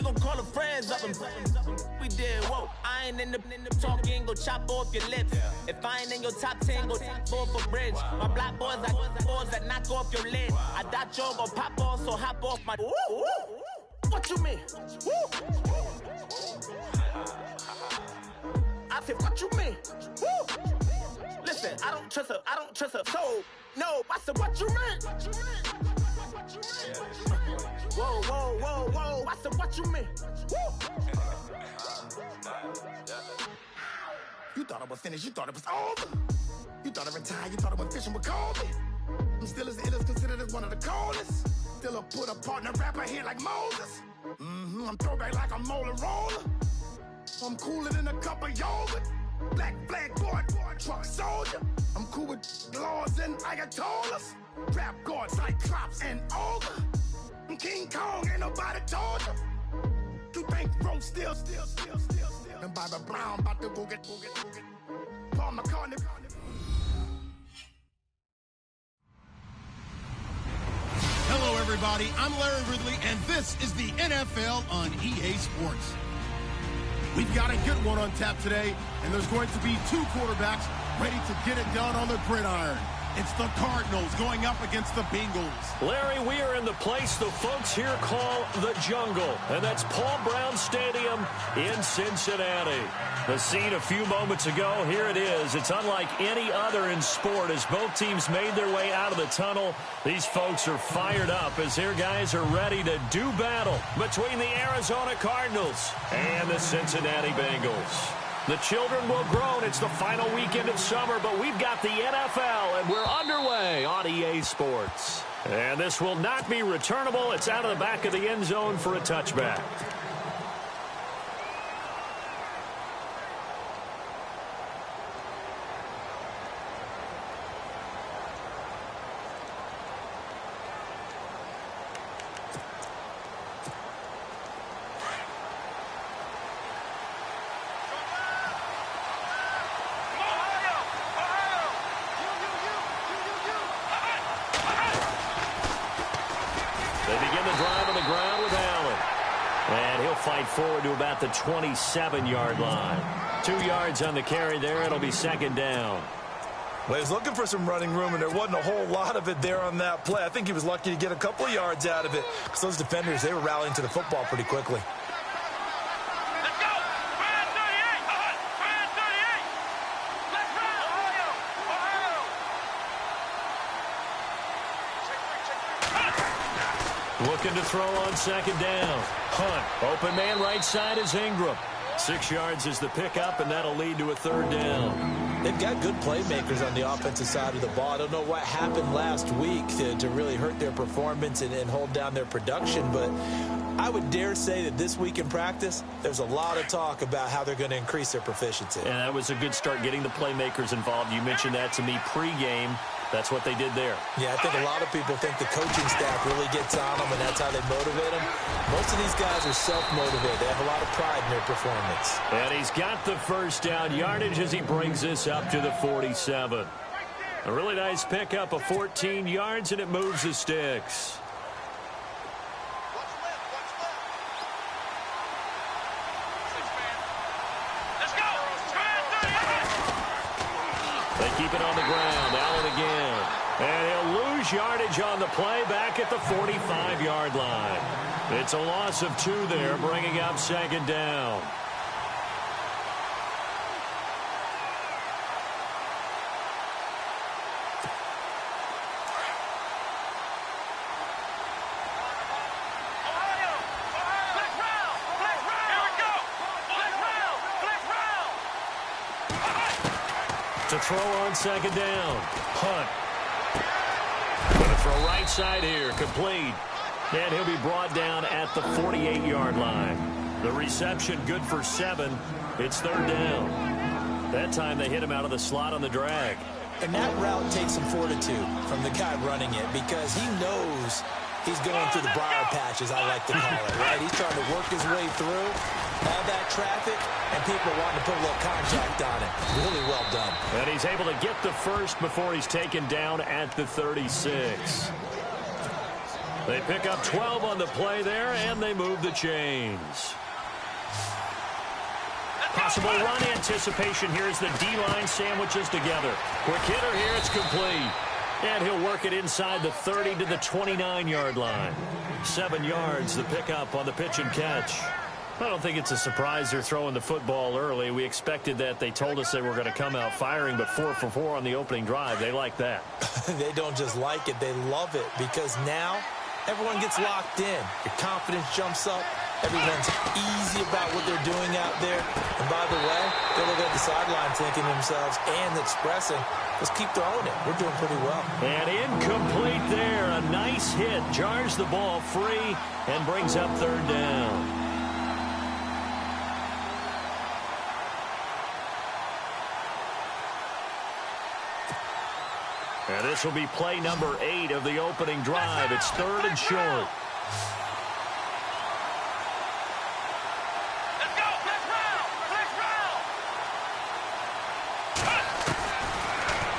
gon' call the friends up and we did, whoa. I ain't in the talking, go chop off your lips. If I ain't in your top 10, go top off a bridge. My black boys like boys that knock off your lid. I thought you gon' pop off, so hop off my. What you mean? I said, what you mean? Listen, I don't trust her. So, no, I said, what you mean? Whoa. I said, what you mean? You thought it was finished, you thought it was over. You thought it retired, you thought it was fishing with Kobe. I'm still as ill as considered as one of the coldest. Still a put a partner rapper here like Moses. I'm throwback like a molar roller. I'm cooler than a cup of yogurt. Black flag boy, truck soldier. I'm cool with laws and Ayatollahs. Rap god, Cyclops and Ogre. I'm King Kong, ain't nobody told you. You think Rome still. And Bobby Brown about to go get Paul McCartney. Hello, everybody. I'm Larry Ridley, and this is the NFL on EA Sports. We've got a good one on tap today, and there's going to be two quarterbacks ready to get it done on the gridiron. It's the Cardinals going up against the Bengals. Larry, we are in the place the folks here call the Jungle, and that's Paul Brown Stadium in Cincinnati. The scene a few moments ago, here it is. It's unlike any other in sport. As both teams made their way out of the tunnel, these folks are fired up as their guys are ready to do battle between the Arizona Cardinals and the Cincinnati Bengals. The children will groan. It's the final weekend of summer, but we've got the NFL, and we're underway on EA Sports. And this will not be returnable. It's out of the back of the end zone for a touchback. Forward to about the 27-yard line. 2 yards on the carry there. It'll be second down. Well, he was looking for some running room, and there wasn't a whole lot of it there on that play. I think he was lucky to get a couple of yards out of it because those defenders, they were rallying to the football pretty quickly. Let's go! 38! 38! Let's run! Looking to throw on second down. Hunt. Open man right side is Ingram. 6 yards is the pickup, and that'll lead to a third down. They've got good playmakers on the offensive side of the ball. I don't know what happened last week to really hurt their performance and hold down their production, but I would dare say that this week in practice, there's a lot of talk about how they're going to increase their proficiency. And that was a good start getting the playmakers involved. You mentioned that to me pregame. That's what they did there. Yeah, I think a lot of people think the coaching staff really gets on them, and that's how they motivate them. Most of these guys are self-motivated. They have a lot of pride in their performance. And he's got the first down yardage as he brings this up to the 47. A really nice pickup of 14 yards, and it moves the sticks. They keep it on the ground. Allen again. And he'll lose yardage on the play back at the 45-yard line. It's a loss of 2 there, bringing up second down. To throw on second down. Hunt. Going to throw right side here. Complete. And he'll be brought down at the 48-yard line. The reception good for 7. It's third down. That time they hit him out of the slot on the drag. And that route takes some fortitude from the guy running it because he knows he's going through the briar patch, as I like to call it, right? He's trying to work his way through all that traffic, and people wanting to put a little contact on it. Really well done. And he's able to get the first before he's taken down at the 36. They pick up 12 on the play there, and they move the chains. Possible run anticipation here as the D-line sandwiches together. Quick hitter here, it's complete. And he'll work it inside the 30 to the 29-yard line. 7 yards, the pickup on the pitch and catch. I don't think it's a surprise they're throwing the football early. We expected that. They told us they were going to come out firing, but 4 for 4 on the opening drive. They like that. They don't just like it, they love it, because now everyone gets locked in. Your confidence jumps up. Everyone's easy about what they're doing out there. And by the way, they look at the sideline thinking to themselves and expressing, let's keep throwing it. We're doing pretty well. And incomplete there. A nice hit. Jars the ball free and brings up 3rd down. And this will be play number 8 of the opening drive. It's 3rd and short. Let's go. Let's round. Let's round.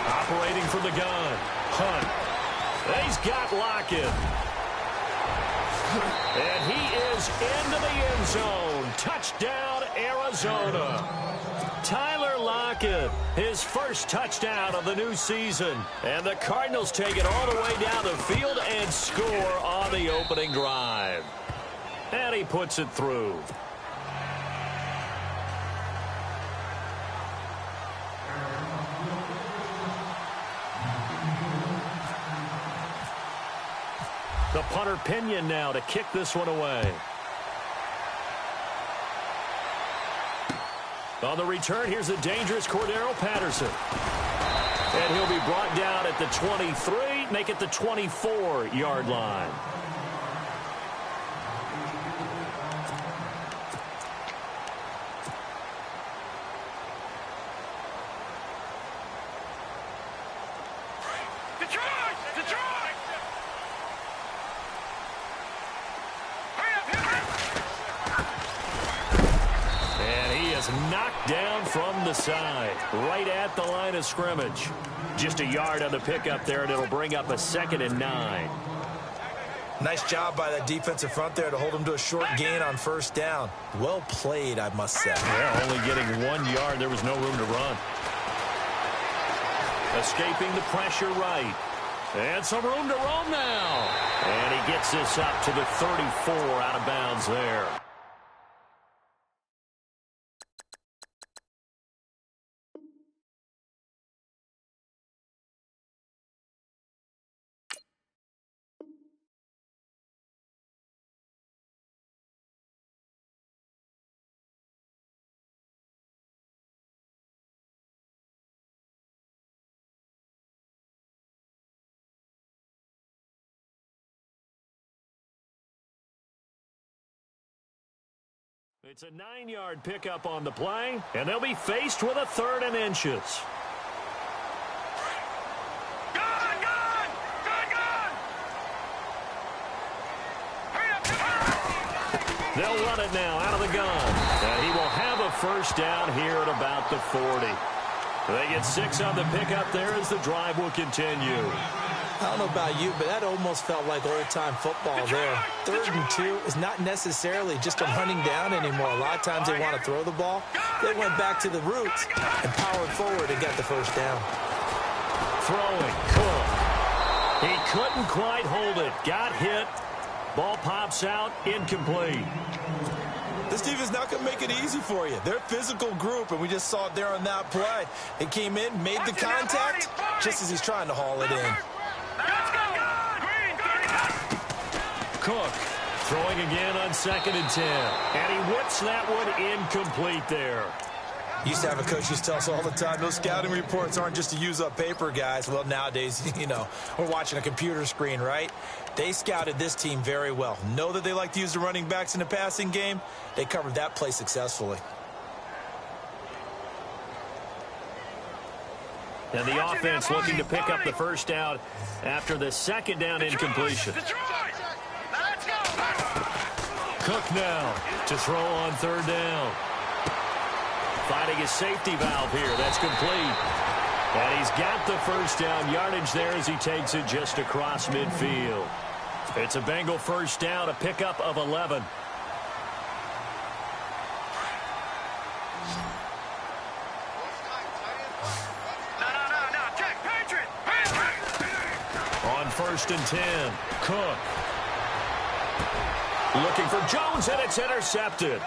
Operating from the gun. Hunt. He's got Lockett. And he is into the end zone. Touchdown, Arizona. Tyler Lockett, his first touchdown of the new season. And the Cardinals take it all the way down the field and score on the opening drive. And he puts it through. The punter Pinion now to kick this one away. On the return, here's the dangerous Cordero Patterson. And he'll be brought down at the 23, make it the 24-yard line. Detroit! Detroit! And he is knocked down from the side, right at the line of scrimmage. Just a yard on the pickup there, and it'll bring up a 2nd and 9. Nice job by that defensive front there to hold him to a short gain on 1st down. Well played, I must say. Yeah, only getting 1 yard. There was no room to run. Escaping the pressure right. And some room to roam now. And he gets this up to the 34 out of bounds there. It's a 9-yard pickup on the play, and they'll be faced with a 3rd and inches. Gun! Gun! Gun! Gun! Hurry up! They'll run it now out of the gun. And he will have a 1st down here at about the 40. They get 6 on the pickup there as the drive will continue. I don't know about you, but that almost felt like old-time football there. 3rd and 2 is not necessarily just a running down anymore. A lot of times they want to throw the ball. They went back to the roots and powered forward and got the 1st down. Throwing, Cook. He couldn't quite hold it. Got hit. Ball pops out, incomplete. This defense not going to make it easy for you. They're a physical group, and we just saw it there on that play. They came in, made the contact, just as he's trying to haul it in. Let's go! Cook throwing again on 2nd and 10. And he whips that one incomplete there. Used to have a coach used to tell us all the time, those scouting reports aren't just to use up paper, guys. Well, nowadays, we're watching a computer screen, right? They scouted this team very well. Know that they like to use the running backs in the passing game. They covered that play successfully. And the offense looking to pick up the 1st down after the 2nd down incompletion. Cook now to throw on 3rd down. Finding his safety valve here. That's complete. And he's got the 1st down yardage there as he takes it just across midfield. It's a Bengal first down, a pickup of 11. On 1st and 10, Cook. Looking for Jones, and it's intercepted.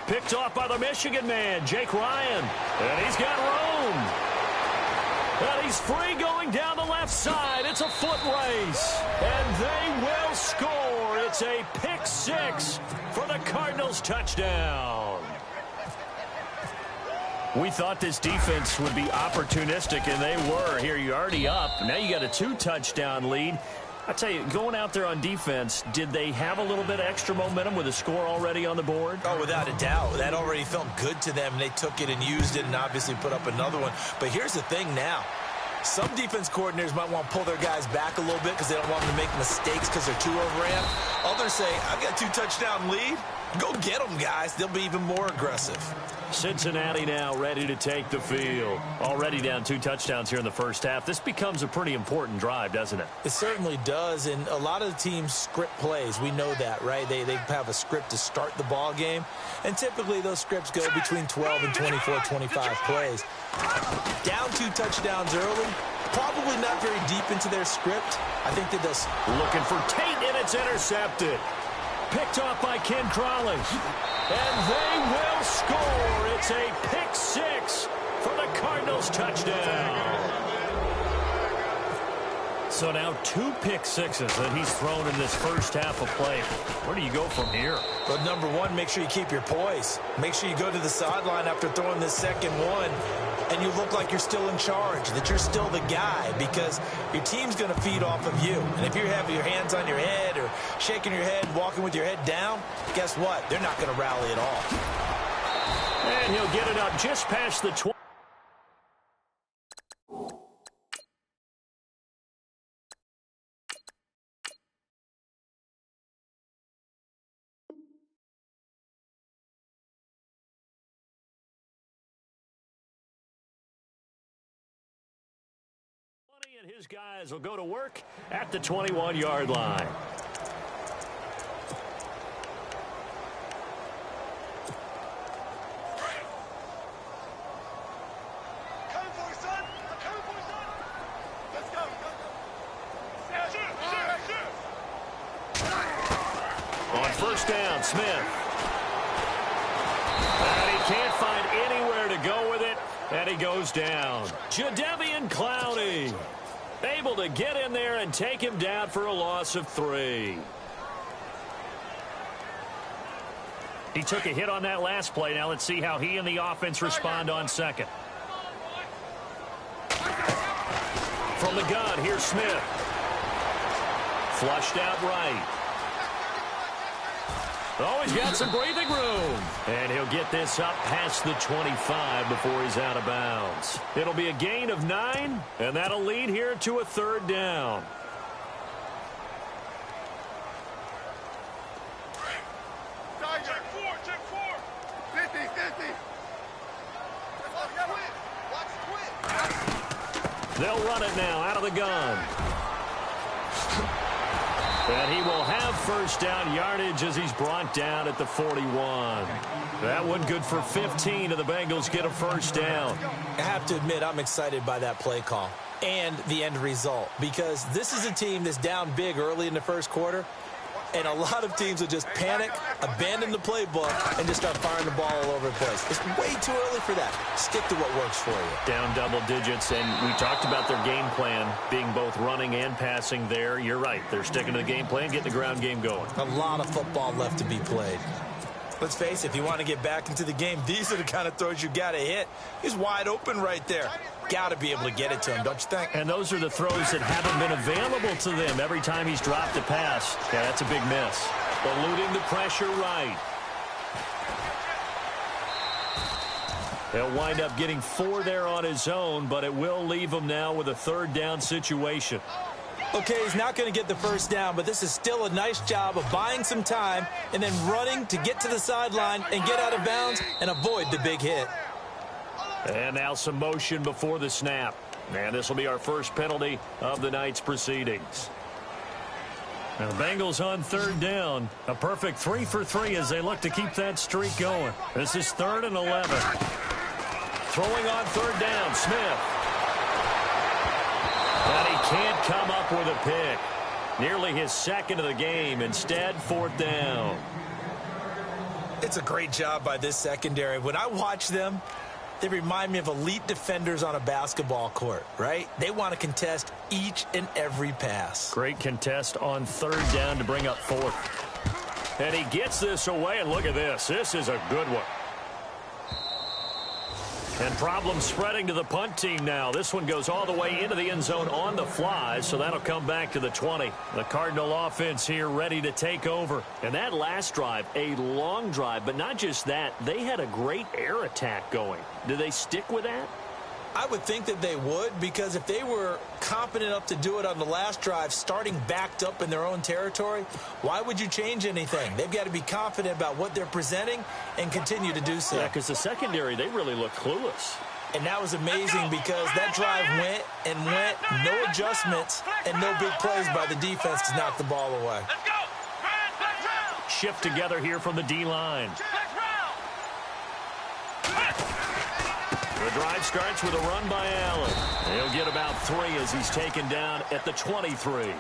Picked off by the Michigan man, Jake Ryan. And he's got room. And he's free going down the left side. It's a foot race. And they will score. It's a pick six for the Cardinals touchdown. We thought this defense would be opportunistic, and they were. Here, you're already up. Now you got a 2-touchdown lead. I tell you, going out there on defense, did they have a little bit of extra momentum with a score already on the board? Oh, without a doubt. That already felt good to them, and they took it and used it and obviously put up another one. But here's the thing now. Some defense coordinators might want to pull their guys back a little bit because they don't want them to make mistakes because they're too overramped. Others say, I've got a 2-touchdown lead. Go get them, guys. They'll be even more aggressive. Cincinnati now ready to take the field. Already down 2 touchdowns here in the first half. This becomes a pretty important drive, doesn't it? It certainly does, and a lot of the teams script plays. We know that, right? They have a script to start the ball game, and typically those scripts go between 12 and 24, 25 plays. Down 2 touchdowns early, probably not very deep into their script. I think that they'll... Looking for Tate, and it's intercepted. Picked off by Ken Crawley. And they will score. It's a pick six for the Cardinals touchdown. So now 2 pick sixes that he's thrown in this first half of play. Where do you go from here? But number one, make sure you keep your poise. Make sure you go to the sideline after throwing this second one, and you look like you're still in charge, that you're still the guy, because your team's going to feed off of you. And if you have your hands on your head or shaking your head, walking with your head down, guess what? They're not going to rally at all. And he'll get it up just past the 20. And his guys will go to work at the 21-yard line. On first down, Smith. And he can't find anywhere to go with it, and he goes down. Jadeveon Clowney able to get in there and take him down for a loss of 3. He took a hit on that last play. Now let's see how he and the offense respond on second. From the gun, here's Smith. Flushed out right. Oh, he's got some breathing room. And he'll get this up past the 25 before he's out of bounds. It'll be a gain of 9, and that'll lead here to a 3rd down. Check 4. 50, 50. They'll run it now out of the gun. And he will have first down yardage as he's brought down at the 41. That one good for 15, and the Bengals get a first down. I have to admit, I'm excited by that play call and the end result, because this is a team that's down big early in the first quarter, and a lot of teams will just panic, abandon the playbook, and just start firing the ball all over the place. It's way too early for that. Stick to what works for you. Down double digits, and we talked about their game plan being both running and passing there. You're right. They're sticking to the game plan, getting the ground game going. A lot of football left to be played. Let's face it, if you want to get back into the game, these are the kind of throws you got to hit. He's wide open right there. Got to be able to get it to him, don't you think? And those are the throws that haven't been available to them every time he's dropped a pass. Yeah, that's a big miss. Eluding the pressure right. He'll wind up getting 4 there on his own, but it will leave him now with a 3rd down situation. Okay, he's not going to get the first down, but this is still a nice job of buying some time and then running to get to the sideline and get out of bounds and avoid the big hit. And now some motion before the snap. And this will be our first penalty of the night's proceedings. Now the Bengals on third down. A perfect 3 for 3 as they look to keep that streak going. This is 3rd and 11. Throwing on third down, Smith. And he can't come up with a pick. Nearly his second of the game. Instead, 4th down. It's a great job by this secondary. When I watch them, they remind me of elite defenders on a basketball court, right? They want to contest each and every pass. Great contest on third down to bring up 4th. And he gets this away, and look at this. This is a good one. And problems spreading to the punt team now. This one goes all the way into the end zone on the fly, so that'll come back to the 20. The Cardinal offense here ready to take over. And that last drive, a long drive, but not just that. They had a great air attack going. Do they stick with that? I would think that they would, because if they were competent enough to do it on the last drive, starting backed up in their own territory, why would you change anything? They've got to be confident about what they're presenting and continue to do so. Yeah, because the secondary, they really look clueless. And that was amazing because that drive went and went, no adjustments, and no big plays by the defense to knock the ball away. Shift together here from the D-line. The drive starts with a run by Allen. He'll get about 3 as he's taken down at the 23.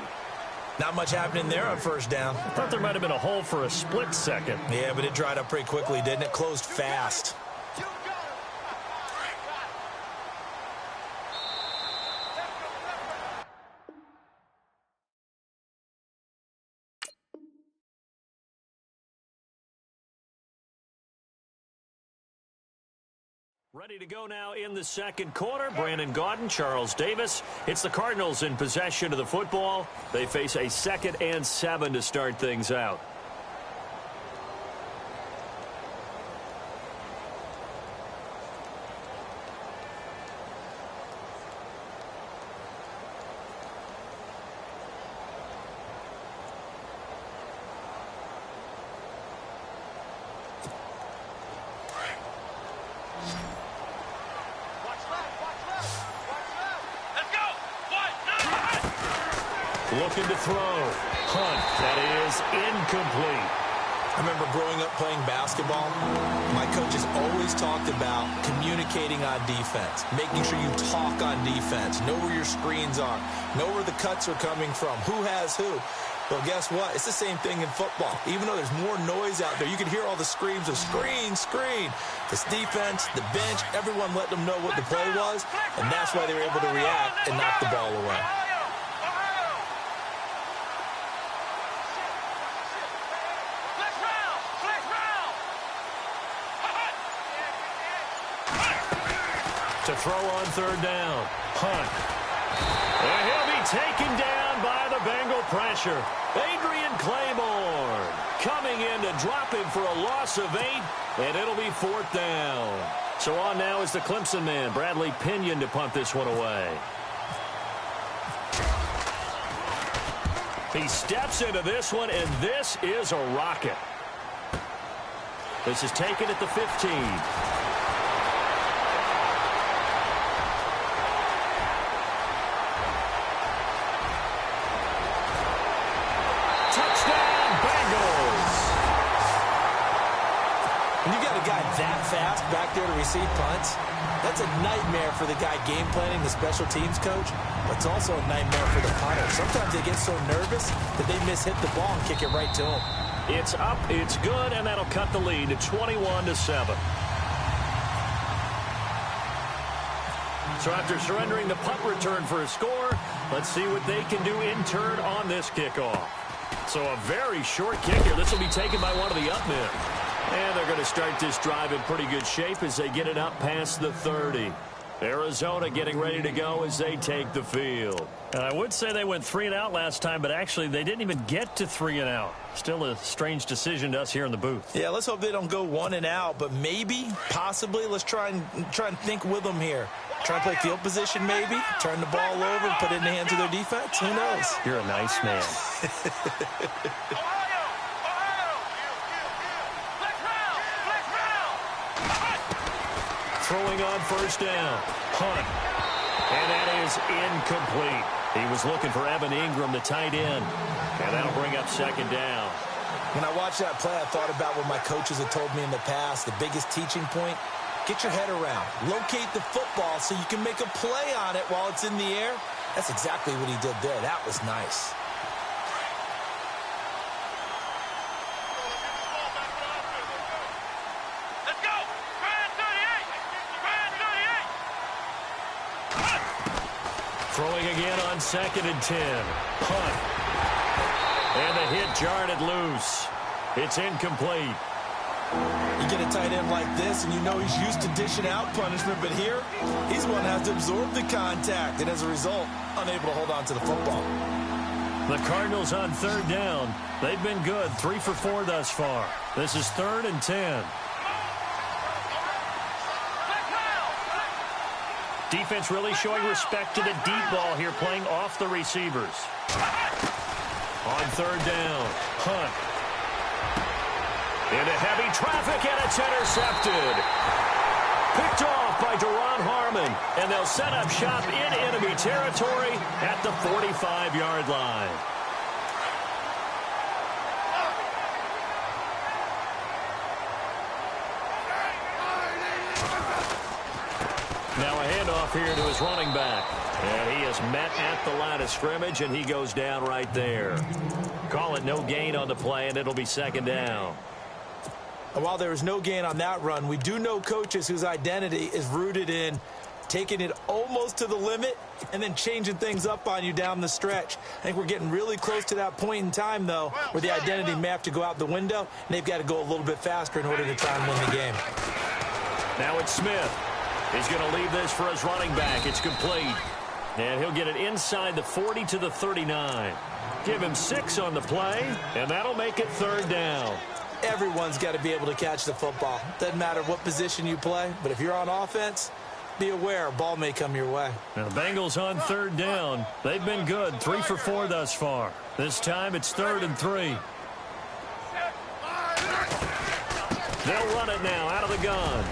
Not much happening there on first down. I thought there might have been a hole for a split second. Yeah, but it dried up pretty quickly, didn't it? Closed fast. Ready to go now in the second quarter. Brandon Gaudin, Charles Davis. It's the Cardinals in possession of the football. They face a 2nd and 7 to start things out. Looking to throw. Hunt. That is incomplete. I remember growing up playing basketball. My coaches always talked about communicating on defense, making sure you talk on defense, know where your screens are, know where the cuts are coming from, who has who. Well, guess what? It's the same thing in football. Even though there's more noise out there, you can hear all the screams of screen, screen. This defense, the bench, everyone let them know what the play was, and that's why they were able to react and knock the ball away. To throw on third down. Hunt. And he'll be taken down by the Bengal pressure. Adrian Claiborne coming in to drop him for a loss of 8, and it'll be 4th down. So on now is the Clemson man, Bradley Pinion, to punt this one away. He steps into this one, and this is a rocket. This is taken at the 15. That fast back there to receive punts, that's a nightmare for the guy game planning, the special teams coach, but it's also a nightmare for the punter. Sometimes they get so nervous that they mishit the ball and kick it right to him. It's up, it's good, and that'll cut the lead to 21-7. So after surrendering the punt return for a score, let's see what they can do in turn on this kickoff. So a very short kick here. This will be taken by one of the up men. And they're going to start this drive in pretty good shape as they get it up past the 30. Arizona getting ready to go as they take the field. And I would say they went 3 and out last time, but actually they didn't even get to 3 and out. Still a strange decision to us here in the booth. Yeah, let's hope they don't go 1 and out, but maybe, possibly, let's try and think with them here. Try and play field position maybe, turn the ball over and put it in the hands of their defense. Who knows? You're a nice man. Throwing on first down. Hunt. And that is incomplete. He was looking for Evan Ingram, the tight end, and that'll bring up second down. When I watched that play, I thought about what my coaches had told me in the past. The biggest teaching point, get your head around. Locate the football so you can make a play on it while it's in the air. That's exactly what he did there. That was nice. Let's go. Brand 38. Throwing again on 2nd and 10. Punt. And the hit jarred loose. It's incomplete. You get a tight end like this, and you know he's used to dishing out punishment, but here, he's the one that has to absorb the contact, and as a result, unable to hold on to the football. The Cardinals on 3rd down. They've been good, 3 for 4 thus far. This is 3rd and 10. Defense really showing respect to the deep ball here, playing off the receivers. On 3rd down, Hunt. Into heavy traffic, and it's intercepted. Picked off by Deron Harmon, and they'll set up shop in enemy territory at the 45-yard line. Now a handoff here to his running back. And he is met at the line of scrimmage, and he goes down right there. Call it no gain on the play, and it'll be 2nd down. And while there was no gain on that run, we do know coaches whose identity is rooted in taking it almost to the limit and then changing things up on you down the stretch. I think we're getting really close to that point in time, though, where the identity may have to go out the window, and they've got to go a little bit faster in order to try and win the game. Now it's Smith. He's going to leave this for his running back. It's complete. And he'll get it inside the 40 to the 39. Give him 6 on the play, and that'll make it 3rd down. Everyone's got to be able to catch the football. Doesn't matter what position you play, but if you're on offense, be aware a ball may come your way. Now the Bengals on 3rd down. They've been good, 3 for 4 thus far. This time it's 3rd and 3. They'll run it now out of the gun.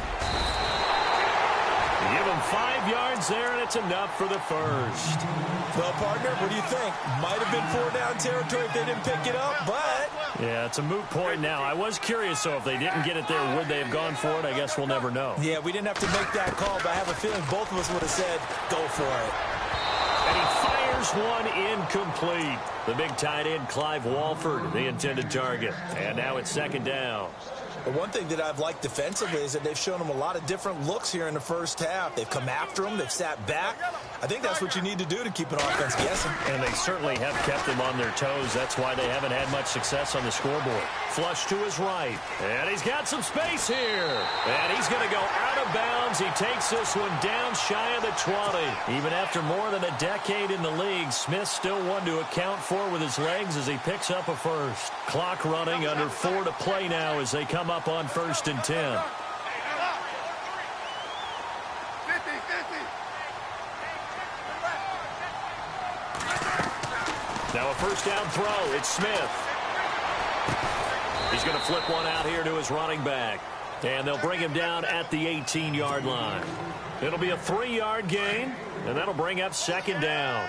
Give him 5 yards there, and it's enough for the first. Well, partner, what do you think? Might have been 4-down territory if they didn't pick it up, but... Yeah, it's a moot point now. I was curious, though, if they didn't get it there, would they have gone for it? I guess we'll never know. Yeah, we didn't have to make that call, but I have a feeling both of us would have said, go for it. And he fires one incomplete. The big tight end, Clive Walford, the intended target. And now it's 2nd down. The one thing that I've liked defensively is that they've shown them a lot of different looks here in the first half. They've come after them. They've sat back. I think that's what you need to do to keep an offense guessing. And they certainly have kept them on their toes. That's why they haven't had much success on the scoreboard. Flush to his right. And he's got some space here. And he's going to go out of bounds. He takes this one down shy of the 20. Even after more than a decade in the league, Smith still one to account for with his legs as he picks up a first. Clock running, under 4 to play now as they come up on 1st and 10. Now a 1st down throw. It's Smith. He's going to flip one out here to his running back. And they'll bring him down at the 18-yard line. It'll be a 3-yard gain, and that'll bring up 2nd down.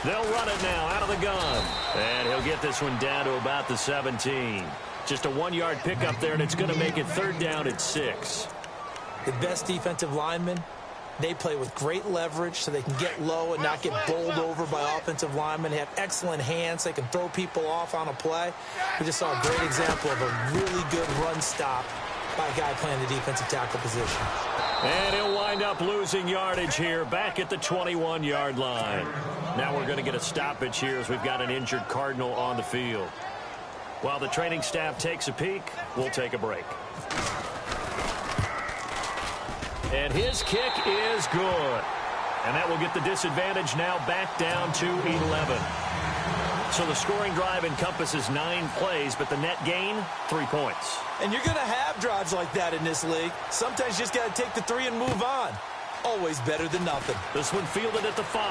They'll run it now out of the gun. And he'll get this one down to about the 17. Just a 1-yard pickup there, and it's going to make it 3rd down at 6. The best defensive linemen, they play with great leverage so they can get low and not get bowled over by offensive linemen. They have excellent hands. They can throw people off on a play. We just saw a great example of a really good run stop by a guy playing the defensive tackle position. And he'll wind up losing yardage here back at the 21-yard line. Now we're going to get a stoppage here as we've got an injured Cardinal on the field. While the training staff takes a peek, we'll take a break. And his kick is good. And that will get the disadvantage now back down to 11. So the scoring drive encompasses 9 plays, but the net gain, 3 points. And you're going to have drives like that in this league. Sometimes you just got to take the 3 and move on. Always better than nothing. This one fielded at the 5.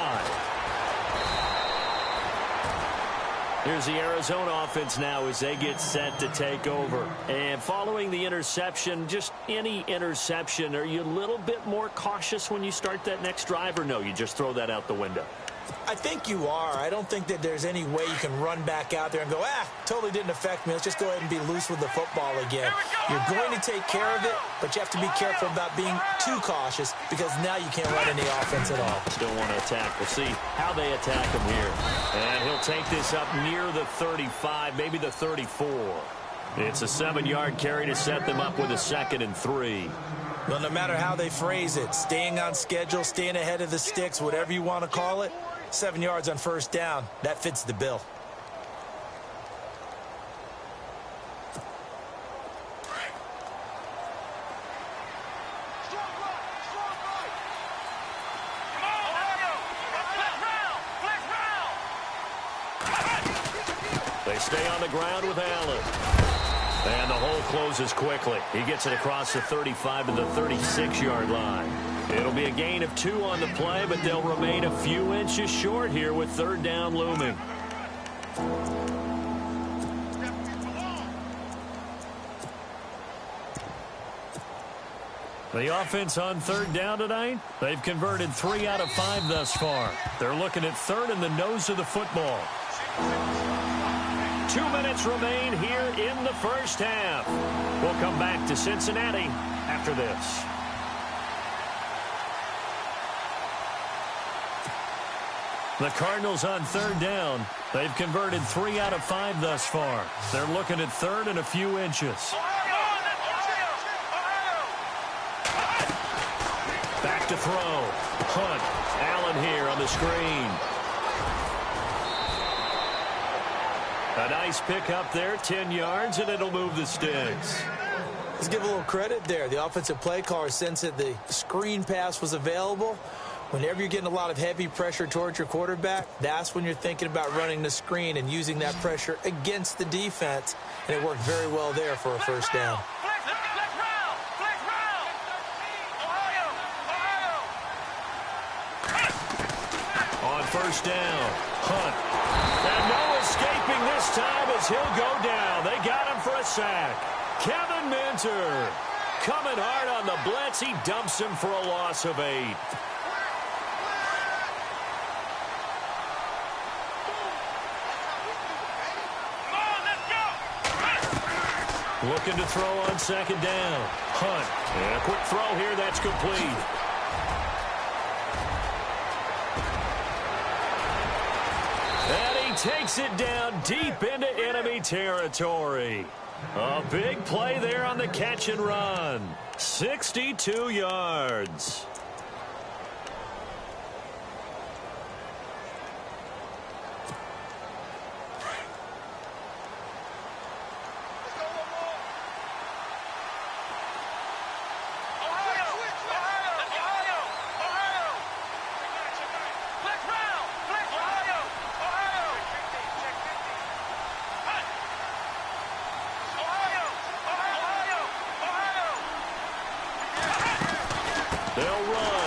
Here's the Arizona offense now as they get set to take over. And following the interception, just any interception, are you a little bit more cautious when you start that next drive, or no, you just throw that out the window? I think you are. I don't think that there's any way you can run back out there and go, totally didn't affect me. Let's just go ahead and be loose with the football again. You're going to take care of it, but you have to be careful about being too cautious because now you can't run any offense at all. Still want to attack. We'll see how they attack him here. And he'll take this up near the 35, maybe the 34. It's a 7-yard carry to set them up with a 2nd and 3. Well, no matter how they phrase it, staying on schedule, staying ahead of the sticks, whatever you want to call it, 7 yards on first down, that fits the bill. They stay on the ground with Allen. And the hole closes quickly. He gets it across the 35 to the 36-yard line. It'll be a gain of 2 on the play, but they'll remain a few inches short here with 3rd down looming. The offense on 3rd down tonight, they've converted 3 out of 5 thus far. They're looking at 3rd in the nose of the football. 2 minutes remain here in the first half. We'll come back to Cincinnati after this. The Cardinals on 3rd down. They've converted 3 out of 5 thus far. They're looking at 3rd and a few inches. Back to throw. Hunt. Allen here on the screen. A nice pick up there, 10 yards, and it'll move the sticks. Let's give a little credit there. The offensive play caller sensed that the screen pass was available. Whenever you're getting a lot of heavy pressure towards your quarterback, that's when you're thinking about running the screen and using that pressure against the defense. And it worked very well there for a first down. On first down, Hunt. And no escaping this time as he'll go down. They got him for a sack. Kevin Minter coming hard on the blitz. He dumps him for a loss of 8. Looking to throw on 2nd down. Hunt. And a quick throw here. That's complete. And he takes it down deep into enemy territory. A big play there on the catch and run. 62 yards.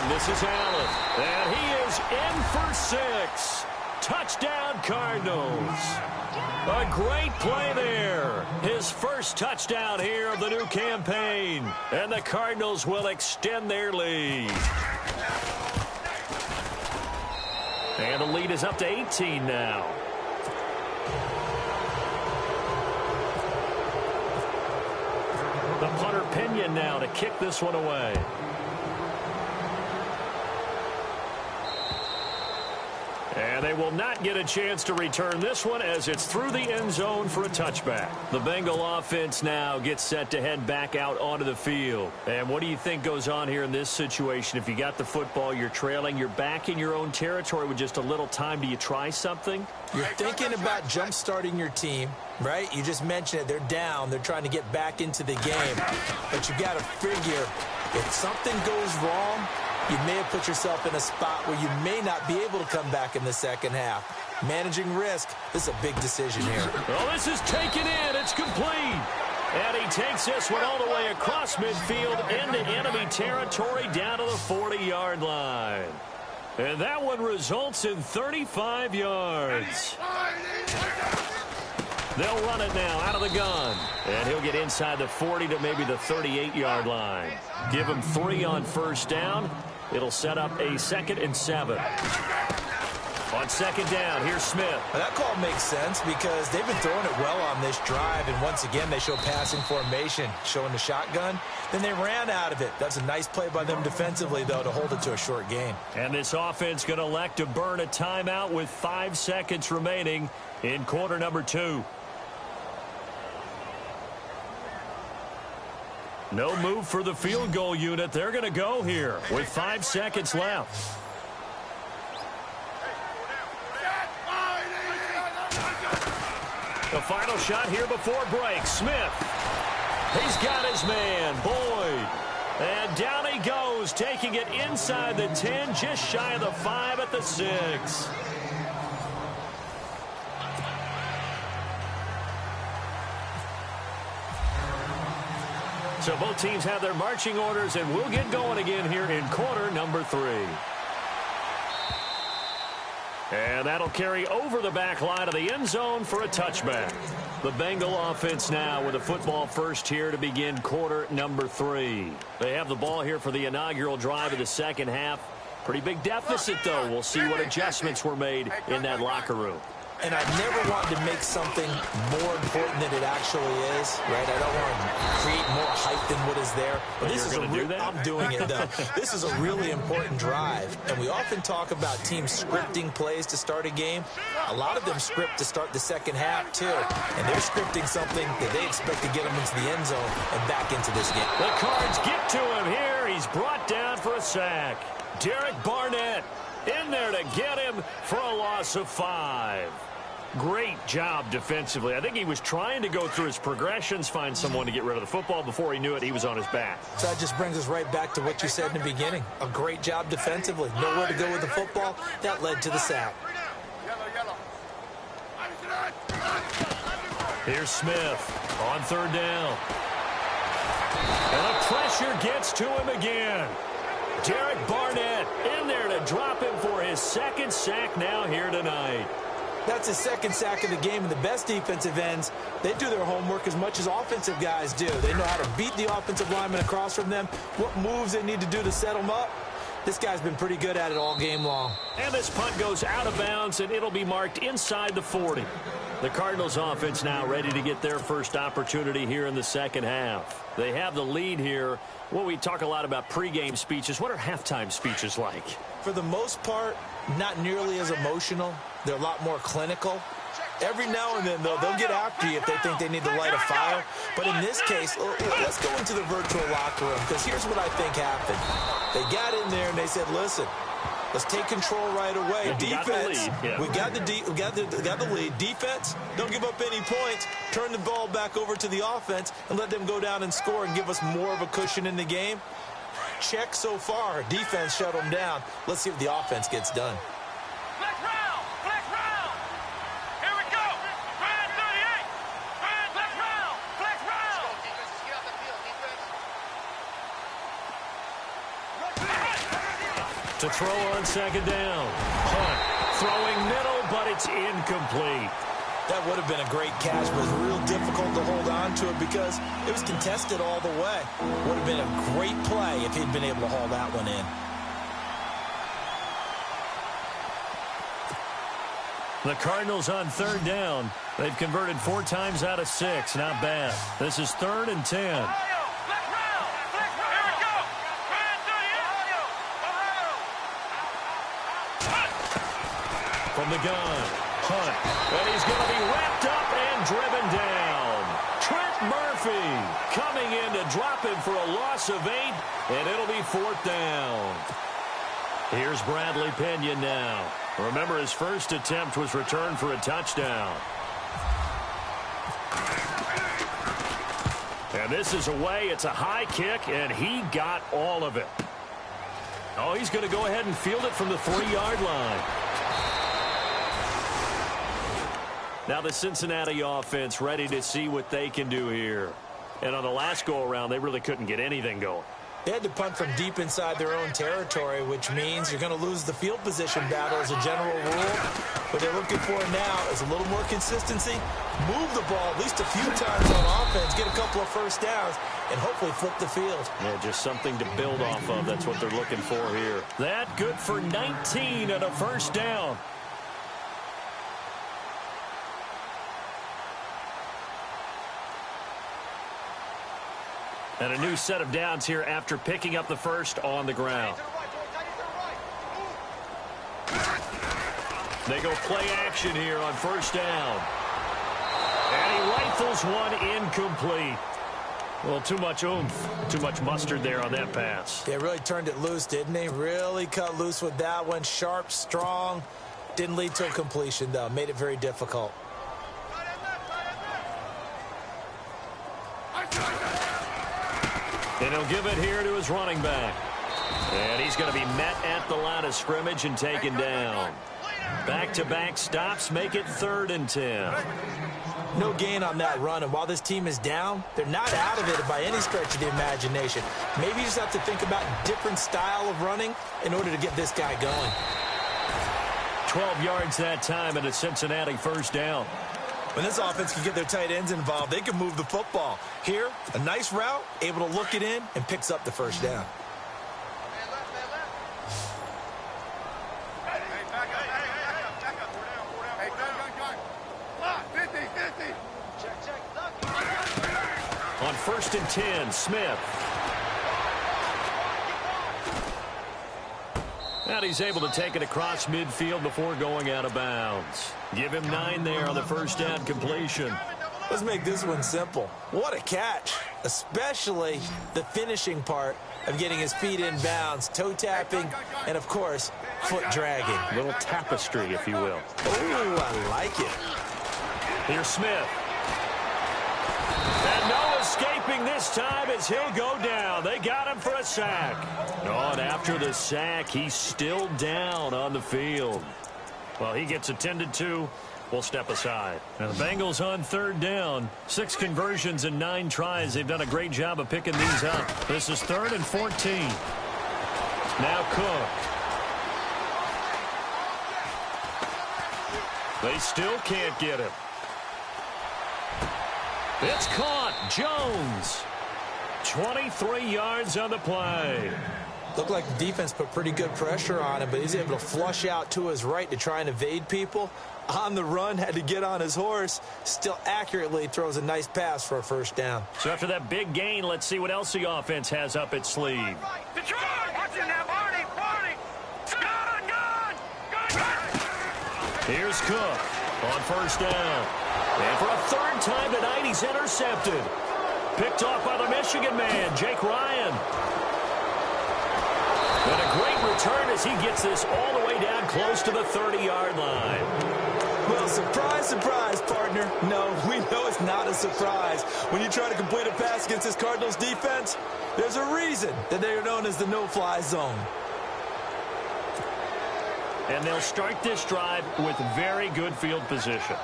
This is Allen, and he is in for 6. Touchdown, Cardinals. A great play there. His first touchdown here of the new campaign. And the Cardinals will extend their lead. And the lead is up to 18 now. The punter Pinion now to kick this one away. And they will not get a chance to return this one as it's through the end zone for a touchback. The Bengal offense now gets set to head back out onto the field. And what do you think goes on here in this situation? If you got the football, you're trailing, you're back in your own territory with just a little time. Do you try something? You're thinking about jump-starting your team, right? You just mentioned it. They're down. They're trying to get back into the game. But you got to figure if something goes wrong, you may have put yourself in a spot where you may not be able to come back in the second half. Managing risk, this is a big decision here. Oh, this is taken in. It's complete. And he takes this one all the way across midfield into enemy territory down to the 40-yard line. And that one results in 35 yards. They'll run it now out of the gun. And he'll get inside the 40 to maybe the 38-yard line. Give him 3 on first down. It'll set up a 2nd and 7. On 2nd down, here's Smith. Well, that call makes sense because they've been throwing it well on this drive, and once again they show passing formation, showing the shotgun. Then they ran out of it. That's a nice play by them defensively, though, to hold it to a short game. And this offense going to elect to burn a timeout with 5 seconds remaining in quarter number 2. No move for the field goal unit. They're going to go here with 5 seconds left. The final shot here before break. Smith. He's got his man, Boyd. And down he goes, taking it inside the 10, just shy of the 5 at the 6. So both teams have their marching orders, and we'll get going again here in quarter number 3. And that'll carry over the back line of the end zone for a touchback. The Bengal offense now with a football first here to begin quarter number 3. They have the ball here for the inaugural drive of the second half. Pretty big deficit, though. We'll see what adjustments were made in that locker room. And I never wanted to make something more important than it actually is, right? I don't want to create more hype than what is there. But this is I'm doing it, though. This is a really important drive. And we often talk about teams scripting plays to start a game. A lot of them script to start the second half, too. And they're scripting something that they expect to get them into the end zone and back into this game. The Cards get to him here. He's brought down for a sack. Derek Barnett in there to get him for a loss of 5. Great job defensively. I think he was trying to go through his progressions, find someone to get rid of the football. Before he knew it, he was on his back. So that just brings us right back to what you said in the beginning. A great job defensively. Nowhere to go with the football. That led to the sack. Here's Smith on 3rd down. And the pressure gets to him again. Derek Barnett in there to drop him for his 2nd sack now here tonight. That's his 2nd sack of the game, and the best defensive ends, they do their homework as much as offensive guys do. They know how to beat the offensive lineman across from them, what moves they need to do to set them up. This guy's been pretty good at it all game long. And this punt goes out of bounds, and it'll be marked inside the 40. The Cardinals offense now ready to get their first opportunity here in the second half. They have the lead here. Well, we talk a lot about pregame speeches. What are halftime speeches like? For the most part, not nearly as emotional. They're a lot more clinical. Every now and then, though, they'll get after you if they think they need to light a fire. But in this case, let's go into the virtual locker room, because here's what I think happened. They got in there and they said, listen, let's take control right away. Defense, we got the lead. Defense, don't give up any points. Turn the ball back over to the offense and let them go down and score and give us more of a cushion in the game. Check so far. Defense shut them down. Let's see if the offense gets done. Flex round! Flex round! Here we go! Ryan 38! Ryan, flex round! Flex round! Let's go, defense. Just get off the field, defense. To throw on 2nd down. Hunt throwing middle, but it's incomplete. That would have been a great catch, but it was real difficult to hold on to it because it was contested all the way. Would have been a great play if he'd been able to haul that one in. The Cardinals on 3rd down. They've converted 4 times out of 6. Not bad. This is 3rd and 10. Flex round! Flex round! Here we go! Ryan 38! From the gun. Hunt. And he's going to be wrapped up and driven down. Trent Murphy coming in to drop him for a loss of 8, and it'll be 4th down. Here's Bradley Pena now. Remember, his first attempt was returned for a touchdown. And this is away. It's a high kick, and he got all of it. Oh, he's going to go ahead and field it from the 3-yard line. Now the Cincinnati offense ready to see what they can do here. And on the last go-around, they really couldn't get anything going. They had to punt from deep inside their own territory, which means you're going to lose the field position battle as a general rule. What they're looking for now is a little more consistency, move the ball at least a few times on offense, get a couple of first downs, and hopefully flip the field. Yeah, just something to build off of. That's what they're looking for here. That good for 19 and a first down. And a new set of downs here after picking up the first on the ground. They go play action here on first down. And he rifles one incomplete. Well, too much oomph, too much mustard there on that pass. They really turned it loose, didn't they? Really cut loose with that one. Sharp, strong. Didn't lead to a completion, though. Made it very difficult. And he'll give it here to his running back. And he's going to be met at the line of scrimmage and taken down. Back-to-back stops make it 3rd and 10. No gain on that run, and while this team is down, they're not out of it by any stretch of the imagination. Maybe you just have to think about a different style of running in order to get this guy going. 12 yards that time, and a Cincinnati first down. When this offense can get their tight ends involved, they can move the football. Here, a nice route, able to look it in, and picks up the first down. On 1st and 10, Smith. And he's able to take it across midfield before going out of bounds. Give him 9 there on the first down completion. Let's make this one simple. What a catch, especially the finishing part of getting his feet in bounds, toe tapping, and, of course, foot dragging. A little tapestry, if you will. Oh, I like it. Here's Smith. And no escaping this time as he'll go down. They got him for a sack. Oh, and after the sack, he's still down on the field. Well, he gets attended to. We'll step aside. Now the Bengals on 3rd down. 6 conversions and 9 tries. They've done a great job of picking these up. This is 3rd and 14. Now Cook. They still can't get him. It's caught. Jones. 23 yards on the play. Looked like the defense put pretty good pressure on him, but he's able to flush out to his right to try and evade people. On the run, had to get on his horse. Still accurately throws a nice pass for a first down. So after that big gain, let's see what else the offense has up its sleeve. Here's Cook on first down. And for a 3rd time tonight, he's intercepted. Picked off by the Michigan man, Jake Ryan. And a great return as he gets this all the way down close to the 30-yard line. Well, surprise, surprise, partner. No, we know it's not a surprise. When you try to complete a pass against this Cardinals defense, there's a reason that they are known as the no-fly zone. And they'll start this drive with very good field position.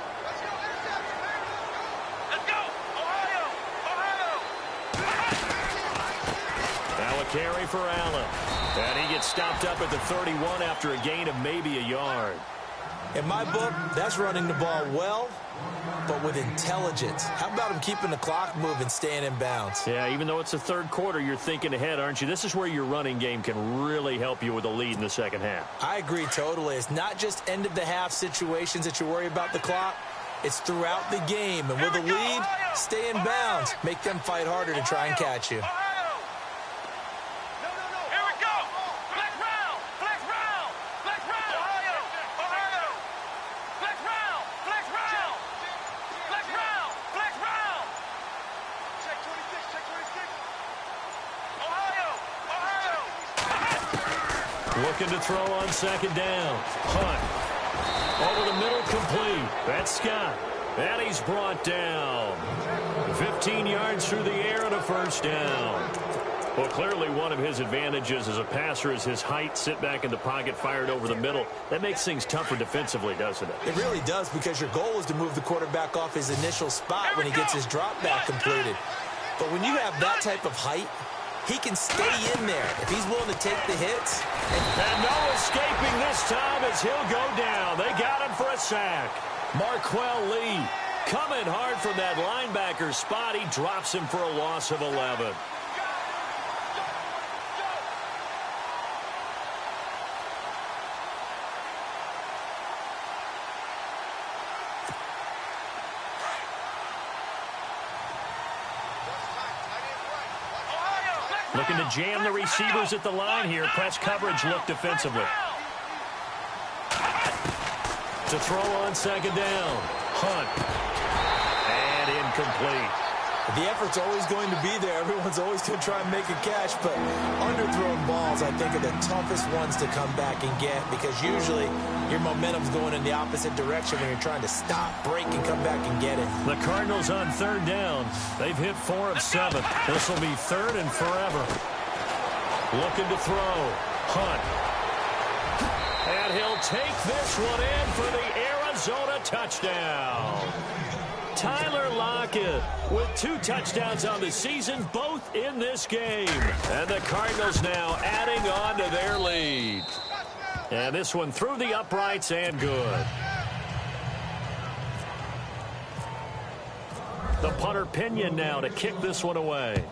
Carry for Allen. And he gets stopped up at the 31 after a gain of maybe a yard. In my book, that's running the ball well, but with intelligence. How about him keeping the clock moving, staying in bounds? Yeah, even though it's the 3rd quarter, you're thinking ahead, aren't you? This is where your running game can really help you with a lead in the second half. I agree totally. It's not just end-of-the-half situations that you worry about the clock. It's throughout the game. And with a lead, stay in bounds. Make them fight harder to try and catch you. Looking to throw on 2nd down. Hunt. Over the middle, complete. That's Scott. And he's brought down. 15 yards through the air and a first down. Well, clearly one of his advantages as a passer is his height. Sit back in the pocket, fired over the middle. That makes things tougher defensively, doesn't it? It really does, because your goal is to move the quarterback off his initial spot when he gets his drop back completed. But when you have that type of height, he can stay in there if he's willing to take the hits. And no escaping this time as he'll go down. They got him for a sack. Marquell Lee coming hard from that linebacker spot. He drops him for a loss of 11. Looking to jam the receivers at the line here. Press coverage look defensively. To throw on second down. Hunt. And incomplete. The effort's always going to be there. Everyone's always going to try and make a catch, but underthrown balls, I think, are the toughest ones to come back and get because usually your momentum's going in the opposite direction when you're trying to stop, break, and come back and get it. The Cardinals on third down. They've hit 4 of 7. This will be third and forever. Looking to throw. Hunt. And he'll take this one in for the Arizona touchdown. Tyler Lockett with 2 touchdowns on the season, both in this game. And the Cardinals now adding on to their lead. And this one through the uprights and good. The punter Pinion now to kick this one away.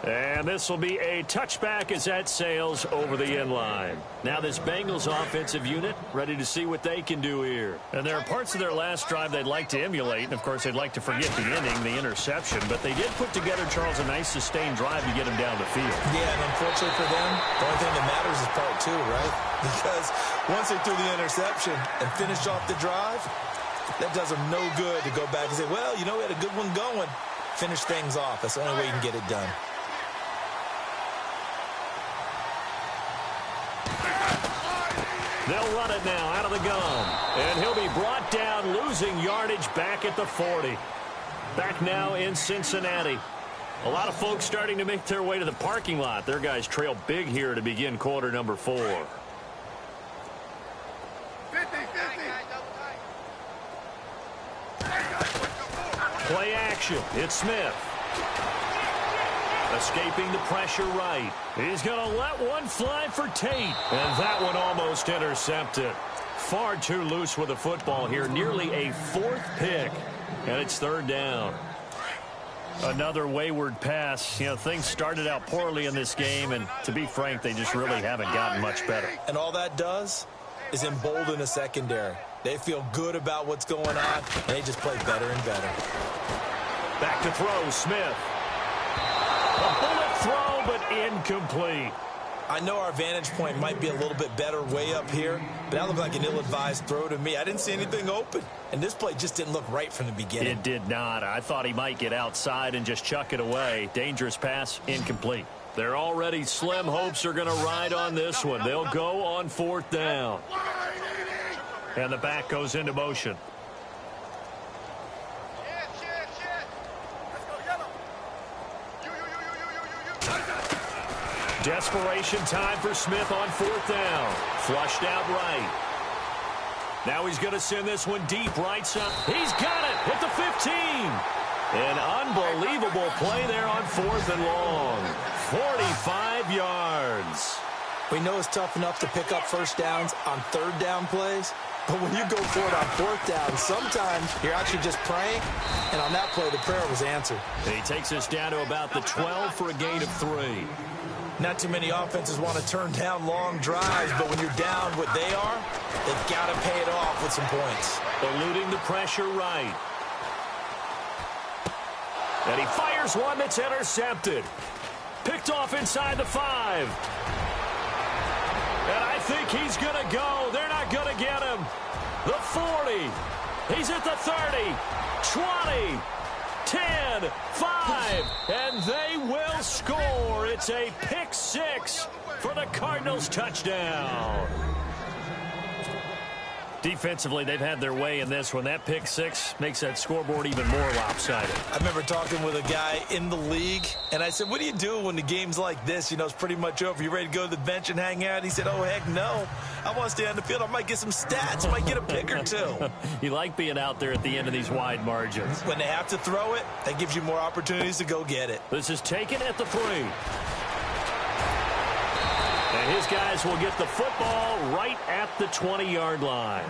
And this will be a touchback as that sails over the end line. Now this Bengals offensive unit ready to see what they can do here. And there are parts of their last drive they'd like to emulate. And, of course, they'd like to forget the inning, the interception. But they did put together, Charles, a nice sustained drive to get them down the field. Yeah, and unfortunately for them, the only thing that matters is part 2, right? Because once they threw the interception and finished off the drive, that does them no good to go back and say, well, you know, we had a good one going. Finish things off. That's the only way you can get it done. They'll run it now out of the gun. And he'll be brought down, losing yardage back at the 40. Back now in Cincinnati. A lot of folks starting to make their way to the parking lot. Their guys trail big here to begin quarter number 4. 50-50. Play action. It's Smith. Escaping the pressure right. He's going to let one fly for Tate. And that one almost intercepted. Far too loose with the football here. Nearly a 4th pick. And it's third down. Another wayward pass. You know, things started out poorly in this game. And to be frank, they just really haven't gotten much better. And all that does is embolden a secondary. They feel good about what's going on. And they just play better and better. Back to throw, Smith. A bullet throw, but incomplete. I know our vantage point might be a little bit better way up here, but that looked like an ill-advised throw to me. I didn't see anything open, and this play just didn't look right from the beginning. It did not. I thought he might get outside and just chuck it away. Dangerous pass, incomplete. Their already slim hopes are going to ride on this one. They'll go on 4th down. And the back goes into motion. Desperation time for Smith on 4th down. Flushed out right. Now he's going to send this one deep right side. He's got it at the 15. An unbelievable play there on 4th and long. 45 yards. We know it's tough enough to pick up first downs on 3rd down plays, but when you go for it on 4th down, sometimes you're actually just praying, and on that play, the prayer was answered. He takes us down to about the 12 for a gain of 3. Not too many offenses want to turn down long drives, but when you're down what they are, they've got to pay it off with some points. Eluding the pressure right. And he fires one that's intercepted. Picked off inside the 5. And I think he's going to go. They're not going to get him. The 40. He's at the 30. 20. 10, 5, and they will score. It's a pick 6 for the Cardinals touchdown. Defensively, they've had their way in this one. That pick six makes that scoreboard even more lopsided. I remember talking with a guy in the league, and I said, what do you do when the game's like this? You know, it's pretty much over. You ready to go to the bench and hang out? He said, oh, heck no. I want to stay on the field. I might get some stats. I might get a pick or two. You like being out there at the end of these wide margins. When they have to throw it, that gives you more opportunities to go get it. This is taken at the 3. And his guys will get the football right at the 20-yard line.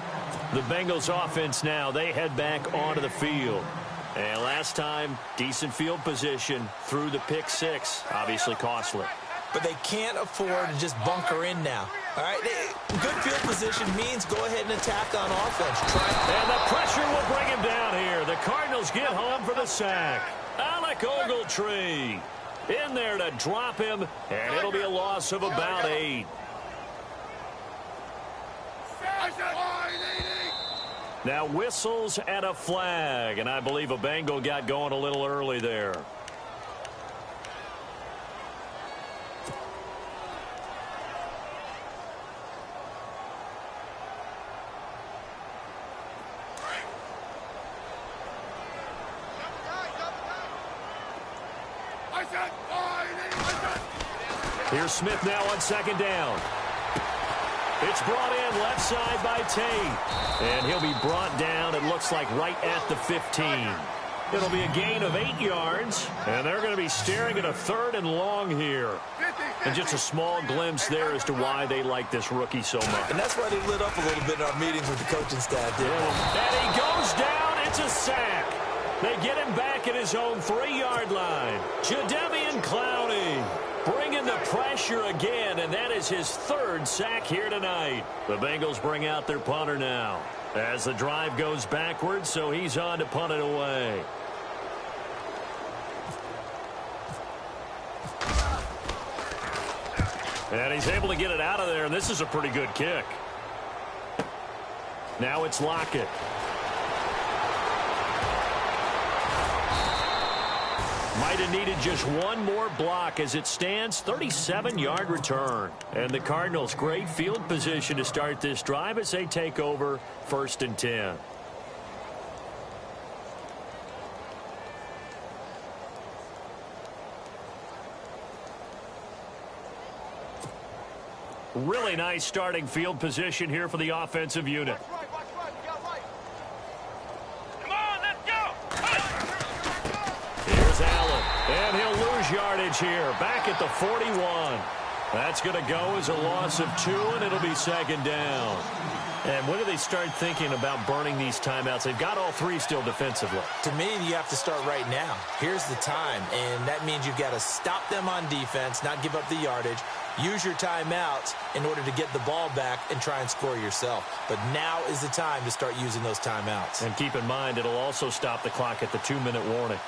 The Bengals offense now, they head back onto the field. And last time, decent field position through the pick six. Obviously costly. But they can't afford to just bunker in now. All right, good field position means go ahead and attack on offense. And the pressure will bring him down here. The Cardinals get home for the sack. Alec Ogletree in there to drop him, and it'll be a loss of about 8. Now whistles and a flag, and I believe a Bengal got going a little early there. Here's Smith now on second down. It's brought in left side by Tate. And he'll be brought down, it looks like, right at the 15. It'll be a gain of 8 yards. And they're going to be staring at a 3rd and long here. And just a small glimpse there as to why they like this rookie so much. And that's why they lit up a little bit in our meetings with the coaching staff. And he goes down. It's a sack. They get him back at his own 3-yard line. Jadeveon Clowney bringing the pressure again, and that is his 3rd sack here tonight. The Bengals bring out their punter now as the drive goes backwards, so he's on to punt it away. And he's able to get it out of there, and this is a pretty good kick. Now it's Lockett. Might have needed just one more block as it stands. 37-yard return. And the Cardinals, great field position to start this drive as they take over 1st and 10. Really nice starting field position here for the offensive unit. And he'll lose yardage here. Back at the 41. That's going to go as a loss of 2, and it'll be 2nd down. And when do they start thinking about burning these timeouts? They've got all 3 still defensively. To me, you have to start right now. Here's the time, and that means you've got to stop them on defense, not give up the yardage. Use your timeouts in order to get the ball back and try and score yourself. But now is the time to start using those timeouts. And keep in mind, it'll also stop the clock at the 2-minute warning.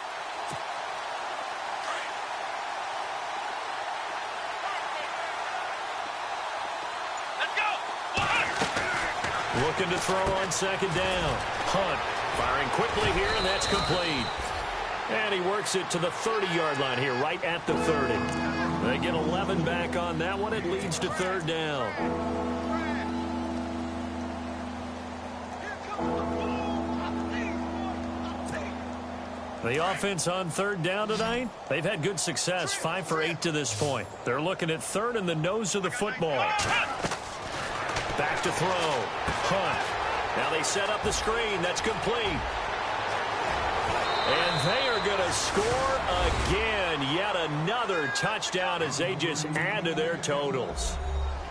Looking to throw on 2nd down. Hunt firing quickly here, and that's complete. And he works it to the 30-yard line here, right at the 30. They get 11 back on that one. It leads to 3rd down. The offense on 3rd down tonight, they've had good success, 5 for 8 to this point. They're looking at 3rd in the nose of the football. Back to throw. Hunt. Now they set up the screen. That's complete. And they are going to score again. Yet another touchdown as they just add to their totals.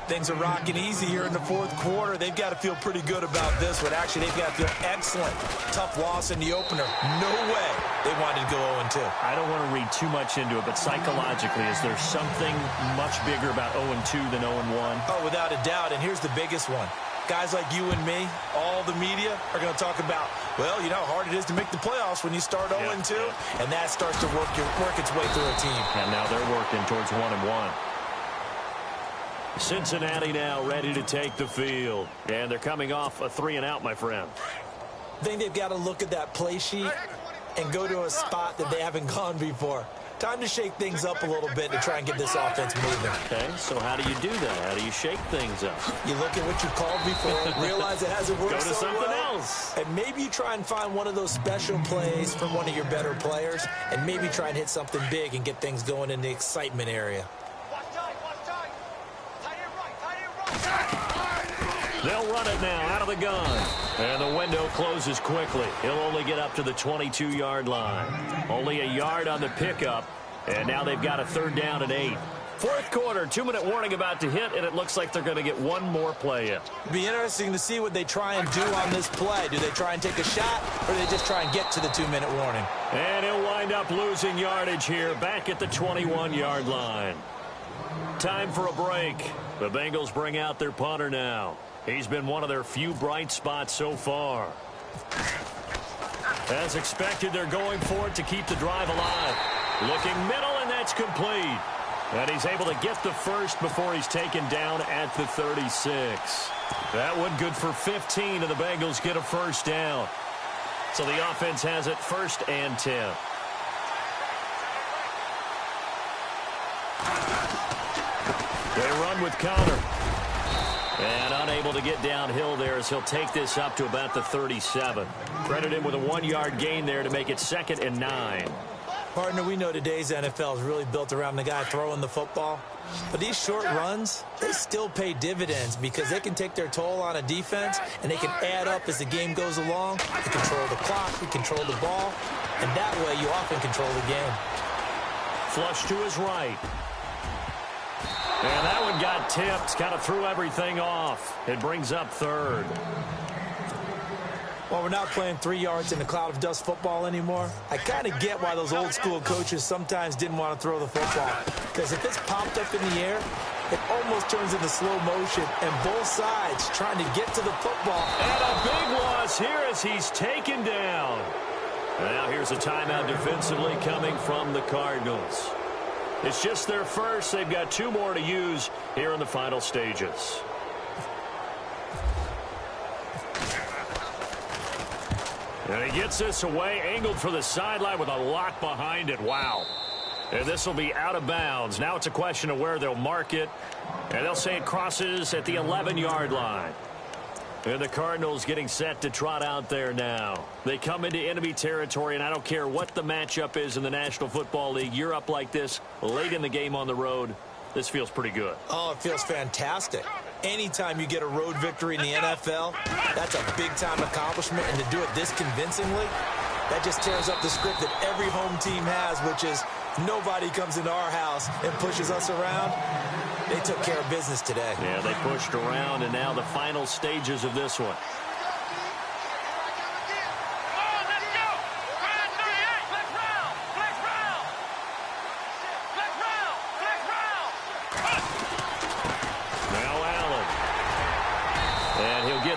Things are rocking easy here in the 4th quarter. They've got to feel pretty good about this one. Actually, they've got to feel excellent. Tough loss in the opener. No way they wanted to go 0-2. I don't want to read too much into it, but psychologically, is there something much bigger about 0-2 than 0-1? Oh, without a doubt. And here's the biggest one. Guys like you and me, all the media, are going to talk about, well, you know how hard it is to make the playoffs when you start 0-2, and that starts to work its way through a team. And now they're working towards 1-1. Cincinnati now ready to take the field. And they're coming off a 3-and-out, my friend. I think they've got to look at that play sheet and go to a spot that they haven't gone before. Time to shake things up a little bit to try and get this offense moving. Okay, so how do you do that? How do you shake things up? You look at what you called before, realize it hasn't worked Go to so something well, else. and maybe you try and find one of those special plays from one of your better players, and maybe try and hit something big and get things going in the excitement area. They'll run it now out of the gun. And the window closes quickly. He'll only get up to the 22-yard line. Only a yard on the pickup. And now they've got a 3rd down and 8. Fourth quarter, 2-minute warning about to hit, and it looks like they're going to get one more play in. It'll be interesting to see what they try and do on this play. Do they try and take a shot, or do they just try and get to the 2-minute warning? And he'll wind up losing yardage here, back at the 21-yard line. Time for a break. The Bengals bring out their punter now. He's been one of their few bright spots so far. As expected, they're going for it to keep the drive alive. Looking middle, and that's complete. And he's able to get the first before he's taken down at the 36. That one good for 15, and the Bengals get a first down. So the offense has it 1st and 10. They run with Connor. And unable to get downhill there as he'll take this up to about the 37. Credit him with a 1-yard gain there to make it 2nd and 9. Partner, we know today's NFL is really built around the guy throwing the football. But these short runs, they still pay dividends because they can take their toll on a defense, and they can add up as the game goes along. You control the clock, you control the ball, and that way you often control the game. Flush to his right. And that one got tipped, kind of threw everything off. It brings up 3rd. Well, we're not playing 3 yards in a cloud of dust football anymore. I kind of get why those old school coaches sometimes didn't want to throw the football. Because if it's popped up in the air, it almost turns into slow motion, and both sides trying to get to the football. And a big loss here as he's taken down. Now here's a timeout defensively coming from the Cardinals. It's just their first. They've got 2 more to use here in the final stages. And he gets this away, angled for the sideline with a lock behind it. Wow. And this will be out of bounds. Now it's a question of where they'll mark it. And they'll say it crosses at the 11-yard line. And the Cardinals getting set to trot out there now. They come into enemy territory, and I don't care what the matchup is in the National Football League. You're up like this late in the game on the road. This feels pretty good. Oh, it feels fantastic. Anytime you get a road victory in the NFL, that's a big-time accomplishment, and to do it this convincingly, that just tears up the script that every home team has, which is nobody comes into our house and pushes us around. They took care of business today. Yeah, they pushed around, and now the final stages of this one.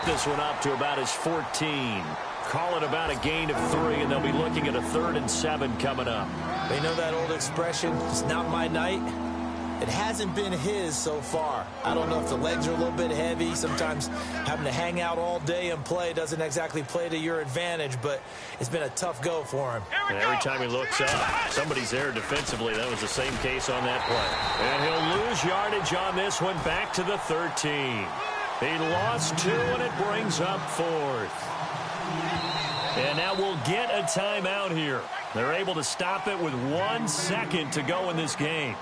This one up to about his 14. Call it about a gain of 3, and they'll be looking at a 3rd and 7 coming up. They know that old expression, it's not my night. It hasn't been his so far. I don't know if the legs are a little bit heavy. Sometimes having to hang out all day and play doesn't exactly play to your advantage, but it's been a tough go for him. And every time he looks up, somebody's there defensively. That was the same case on that play. And he'll lose yardage on this one, back to the 13. He lost 2, and it brings up 4th. And now we'll get a timeout here. They're able to stop it with 1 second to go in this game.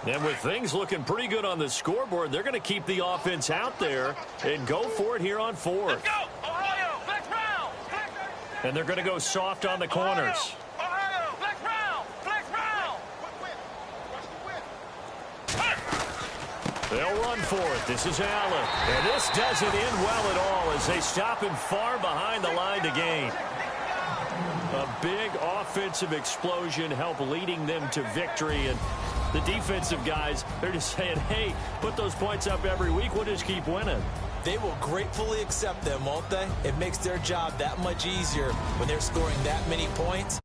And with things looking pretty good on the scoreboard, they're going to keep the offense out there and go for it here on 4th. Let's go! Ohio! Flex round! And they're going to go soft on the corners. Ohio! Flex round! Flex round! They'll run for it. This is Allen. And this doesn't end well at all as they stop him far behind the line to gain. A big offensive explosion help leading them to victory. And the defensive guys, they're just saying, hey, put those points up every week. We'll just keep winning. They will gratefully accept them, won't they? It makes their job that much easier when they're scoring that many points.